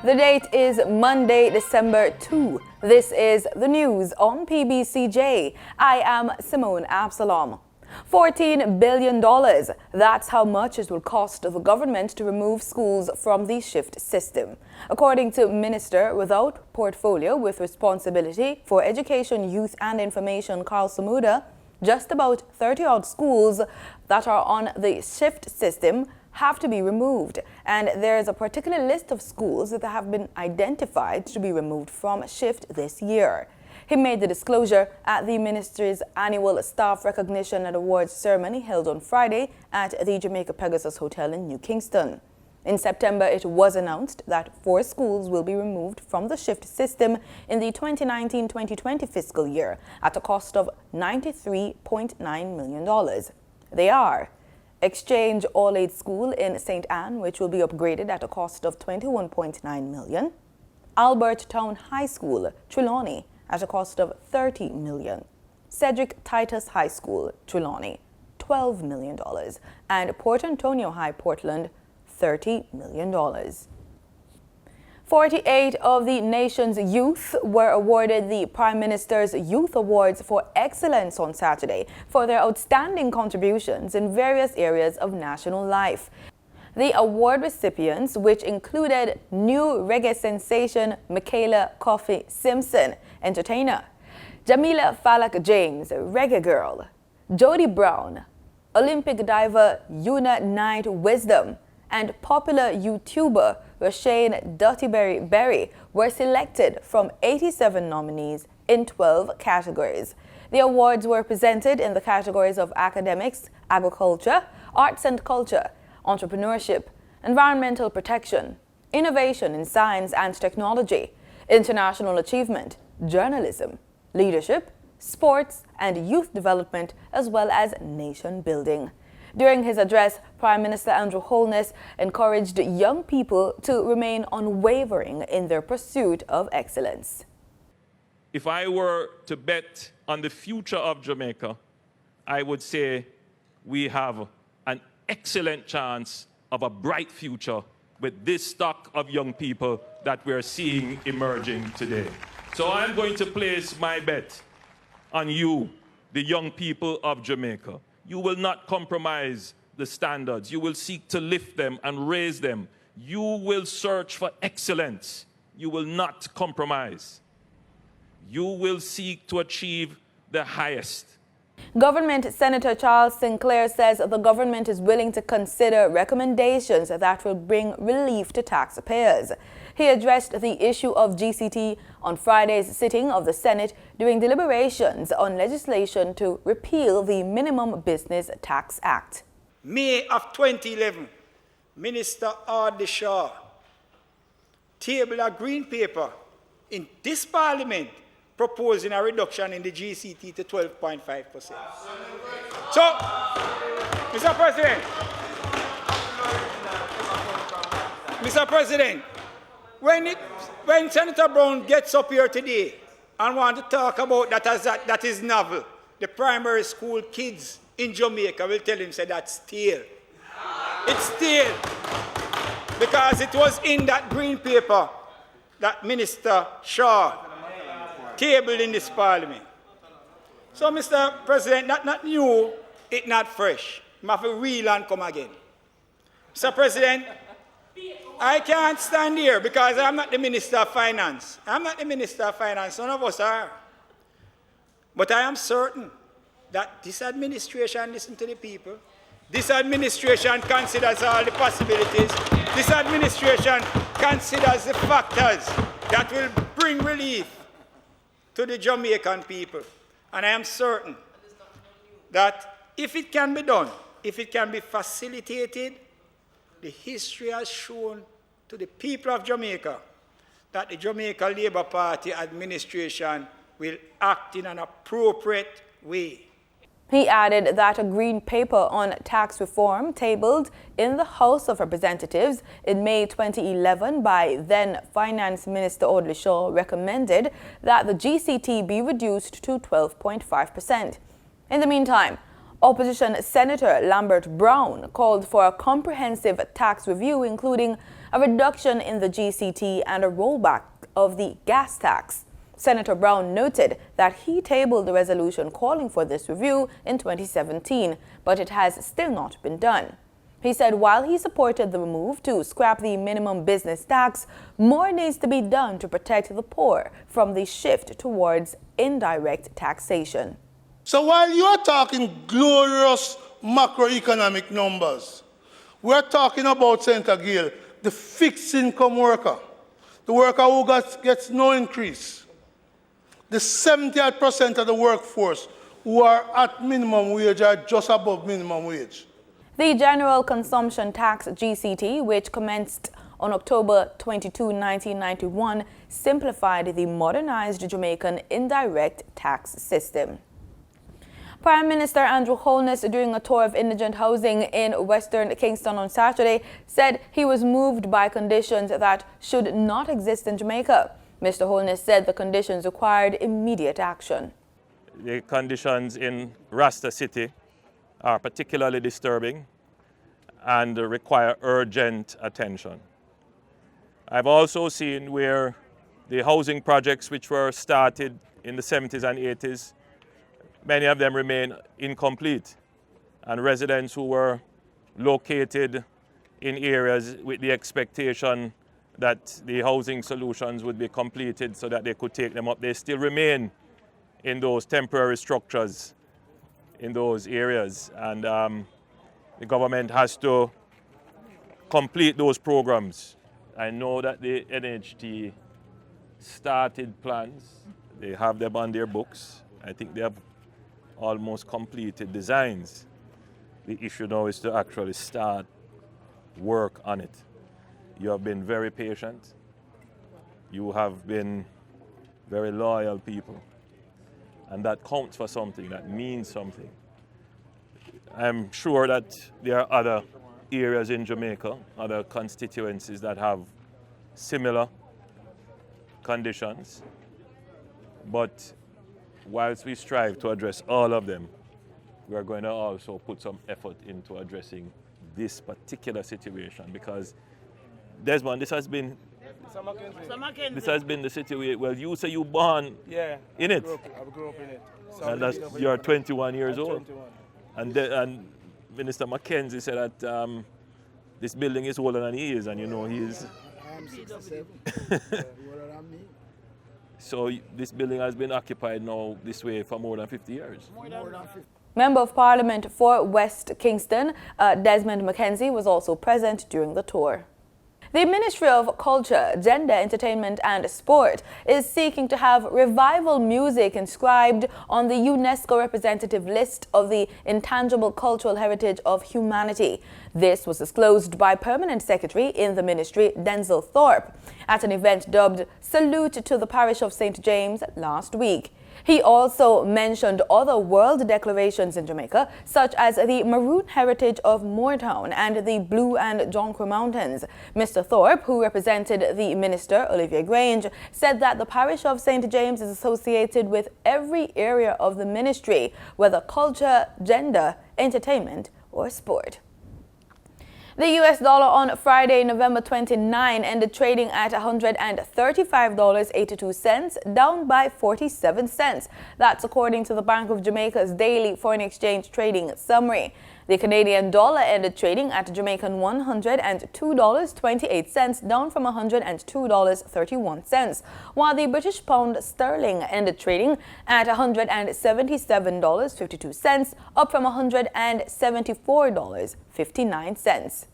The date is Monday, December 2. This is the news on PBCJ. I am Simone Absalom. $14 billion. That's how much it will cost the government to remove schools from the shift system. According to Minister without portfolio with responsibility for education, youth and information, Cara Shillingford, just about 30-odd schools that are on the shift system have to be removed, and there is a particular list of schools that have been identified to be removed from shift this year. He made the disclosure at the Ministry's annual Staff Recognition and Awards ceremony held on Friday at the Jamaica Pegasus Hotel in New Kingston. In September, it was announced that 4 schools will be removed from the shift system in the 2019-2020 fiscal year at a cost of $93.9 million. They are Exchange All-Aid School in St. Anne, which will be upgraded at a cost of $21.9 million. Albert Town High School, Trelawney, at a cost of $30 million. Cedric Titus High School, Trelawney, $12 million. And Port Antonio High, Portland, $30 million. 48 of the nation's youth were awarded the Prime Minister's Youth Awards for Excellence on Saturday for their outstanding contributions in various areas of national life. The award recipients, which included new reggae sensation Michaela Coffee Simpson, entertainer, Jamila Falak James, reggae girl, Jody Brown, Olympic diver Una Knight Wisdom, and popular YouTuber Rashane Duttyberry Berry were selected from 87 nominees in 12 categories. The awards were presented in the categories of academics, agriculture, arts and culture, entrepreneurship, environmental protection, innovation in science and technology, international achievement, journalism, leadership, sports and youth development, as well as nation building. During his address, Prime Minister Andrew Holness encouraged young people to remain unwavering in their pursuit of excellence. If I were to bet on the future of Jamaica, I would say we have an excellent chance of a bright future with this stock of young people that we're seeing emerging today. So I'm going to place my bet on you, the young people of Jamaica. You will not compromise the standards. You will seek to lift them and raise them. You will search for excellence. You will not compromise. You will seek to achieve the highest. Government Senator Charles Sinclair says the government is willing to consider recommendations that will bring relief to taxpayers. He addressed the issue of GCT on Friday's sitting of the Senate during deliberations on legislation to repeal the Minimum Business Tax Act. May of 2011, Minister R.D. Shaw tabled a green paper in this Parliament proposing a reduction in the GCT to 12.5%. So, Mr. President, when Senator Brown gets up here today and wants to talk about that is novel, the primary school kids in Jamaica will tell him, say, that's stale. It's stale. Because it was in that green paper that Minister Shaw tabled in this Parliament. So, Mr. President, that's not new, it's not fresh. You have to reel and come again. Mr. President, I can't stand here because I'm not the Minister of Finance. I'm not the Minister of Finance, none of us are. But I am certain that this administration listens to the people. This administration considers all the possibilities. This administration considers the factors that will bring relief to the Jamaican people. And I am certain that if it can be done, if it can be facilitated, the history has shown to the people of Jamaica that the Jamaica Labour Party administration will act in an appropriate way. He added that a green paper on tax reform tabled in the House of Representatives in May 2011 by then Finance Minister Audley Shaw recommended that the GCT be reduced to 12.5%. In the meantime, Opposition Senator Lambert Brown called for a comprehensive tax review, including a reduction in the GCT and a rollback of the gas tax. Senator Brown noted that he tabled the resolution calling for this review in 2017, but it has still not been done. He said while he supported the move to scrap the minimum business tax, more needs to be done to protect the poor from the shift towards indirect taxation. So while you are talking glorious macroeconomic numbers, we're talking about, Senator Gill, the fixed income worker, the worker who gets no increase, the 78% of the workforce who are at minimum wage or just above minimum wage. The General Consumption Tax GCT, which commenced on October 22, 1991, simplified the modernized Jamaican indirect tax system. Prime Minister Andrew Holness, during a tour of indigent housing in Western Kingston on Saturday, said he was moved by conditions that should not exist in Jamaica. Mr. Holness said the conditions required immediate action. The conditions in Rasta City are particularly disturbing and require urgent attention. I've also seen where the housing projects which were started in the 70s and 80s, many of them remain incomplete, and residents who were located in areas with the expectation that the housing solutions would be completed so that they could take them up, they still remain in those temporary structures in those areas, and the government has to complete those programs. I know that the NHT started plans, they have them on their books. I think they have almost completed designs. The issue now is to actually start work on it. You have been very patient. You have been very loyal people. And that counts for something, that means something. I'm sure that there are other areas in Jamaica, other constituencies that have similar conditions. But whilst we strive to address all of them, we are going to also put some effort into addressing this particular situation, because Desmond, this has been the situation. Well, you say you born in it. I grew up in it. So And you're 21 years I'm old. 21. And Minister Mackenzie said that this building is older than he is, and you know he is. I'm 67. Older than me. So this building has been occupied now this way for more than 50 years. More than 50. Member of Parliament for West Kingston, Desmond Mackenzie, was also present during the tour. The Ministry of Culture, Gender, Entertainment and Sport is seeking to have revival music inscribed on the UNESCO representative list of the intangible cultural heritage of humanity. This was disclosed by Permanent Secretary in the Ministry, Denzel Thorpe, at an event dubbed Salute to the Parish of St. James last week. He also mentioned other world declarations in Jamaica, such as the maroon heritage of Moortown and the Blue and Jonquil Mountains. Mr. Thorpe, who represented the minister, Olivier Grange, said that the parish of St. James is associated with every area of the ministry, whether culture, gender, entertainment, or sport. The US dollar on Friday, November 29, ended trading at $135.82, down by 47 cents. That's according to the Bank of Jamaica's daily foreign exchange trading summary. The Canadian dollar ended trading at Jamaican $102.28, down from $102.31, while the British pound sterling ended trading at $177.52, up from $174.59.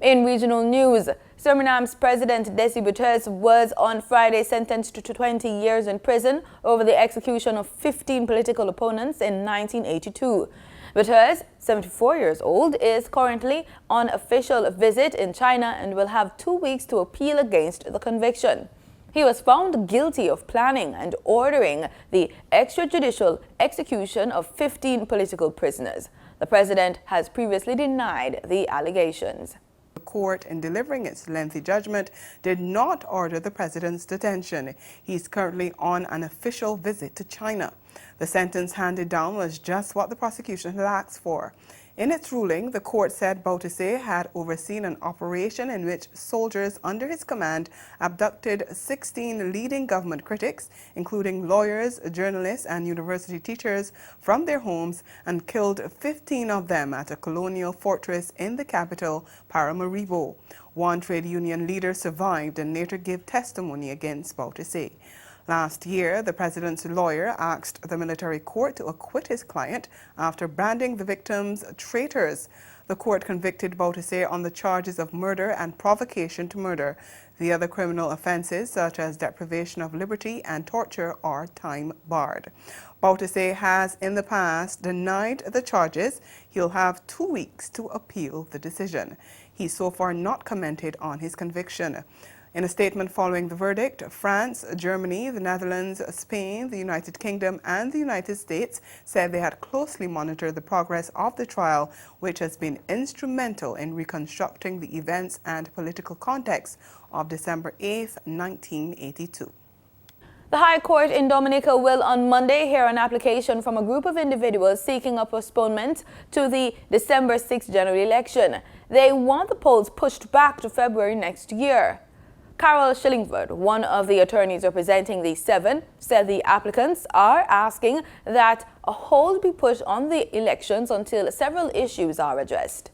In regional news, Surinam's President Desi Bouterse was on Friday sentenced to 20 years in prison over the execution of 15 political opponents in 1982. Bouterse, 74 years old, is currently on official visit in China and will have 2 weeks to appeal against the conviction. He was found guilty of planning and ordering the extrajudicial execution of 15 political prisoners. The president has previously denied the allegations. The court, in delivering its lengthy judgment, did not order the president's detention. He's currently on an official visit to China. The sentence handed down was just what the prosecution had asked for. In its ruling, the court said Bouterse had overseen an operation in which soldiers under his command abducted 16 leading government critics, including lawyers, journalists, and university teachers, from their homes and killed 15 of them at a colonial fortress in the capital, Paramaribo. One trade union leader survived and later gave testimony against Bouterse. Last year, the president's lawyer asked the military court to acquit his client after branding the victims traitors. The court convicted Bouterse on the charges of murder and provocation to murder. The other criminal offenses, such as deprivation of liberty and torture, are time-barred. Bouterse has in the past denied the charges. He'll have 2 weeks to appeal the decision. He's so far not commented on his conviction. In a statement following the verdict, France, Germany, the Netherlands, Spain, the United Kingdom, and the United States said they had closely monitored the progress of the trial, which has been instrumental in reconstructing the events and political context of December 8, 1982. The High Court in Dominica will on Monday hear an application from a group of individuals seeking a postponement to the December 6th general election. They want the polls pushed back to February next year. Cara Shillingford, one of the attorneys representing the seven, said the applicants are asking that a hold be put on the elections until several issues are addressed.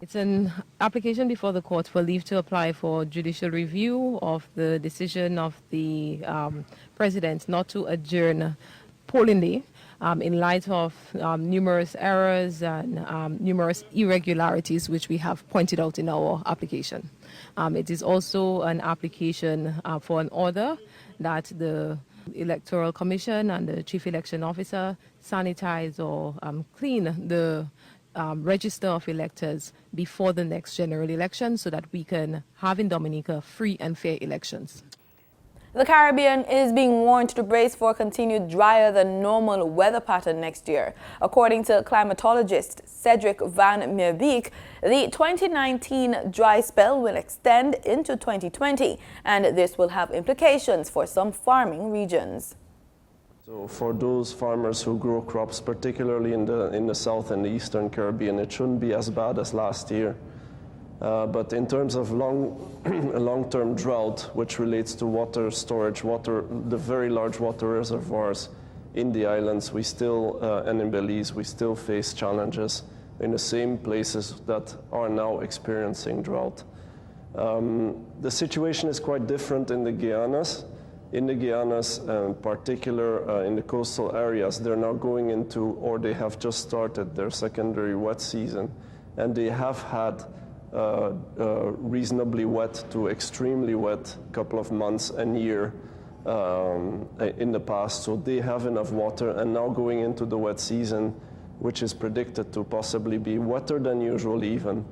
It's an application before the court for leave to apply for judicial review of the decision of the president not to adjourn polling day in light of numerous errors and numerous irregularities which we have pointed out in our application. It is also an application for an order that the Electoral Commission and the Chief Election Officer sanitize or clean the register of electors before the next general election so that we can have in Dominica free and fair elections. The Caribbean is being warned to brace for a continued drier than normal weather pattern next year. According to climatologist Cedric Van Meerbeek, the 2019 dry spell will extend into 2020, and this will have implications for some farming regions. So for those farmers who grow crops, particularly in the South and the Eastern Caribbean, it shouldn't be as bad as last year. But in terms of long-term drought, which relates to water storage, the very large water reservoirs in the islands, we still, and in Belize, we still face challenges in the same places that are now experiencing drought. The situation is quite different in the Guianas. In the Guianas, in particular in the coastal areas, they're now going into, or they have just started their secondary wet season, and they have had reasonably wet to extremely wet couple of months and year in the past, so they have enough water, and now going into the wet season, which is predicted to possibly be wetter than usual even,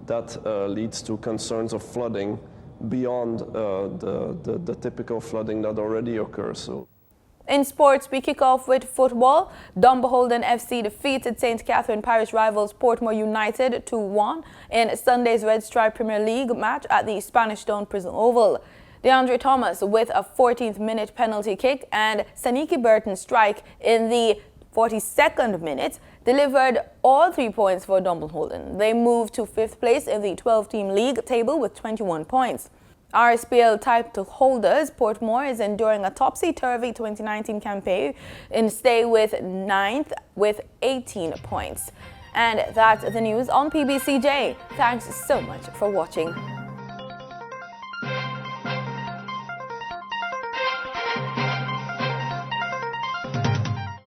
that leads to concerns of flooding beyond the typical flooding that already occurs. So. In sports, we kick off with football. Dunbeholden FC defeated St. Catherine Parish rivals Portmore United 2-1 in Sunday's Red Stripe Premier League match at the Spanish Town Prison Oval. DeAndre Thomas with a 14th minute penalty kick and Saniki Burton's strike in the 42nd minute delivered all 3 points for Dunbeholden. They moved to 5th place in the 12-team league table with 21 points. RSPL title holders Portmore is enduring a topsy-turvy 2019 campaign and stay with 9th with 18 points. And that's the news on PBCJ. Thanks so much for watching.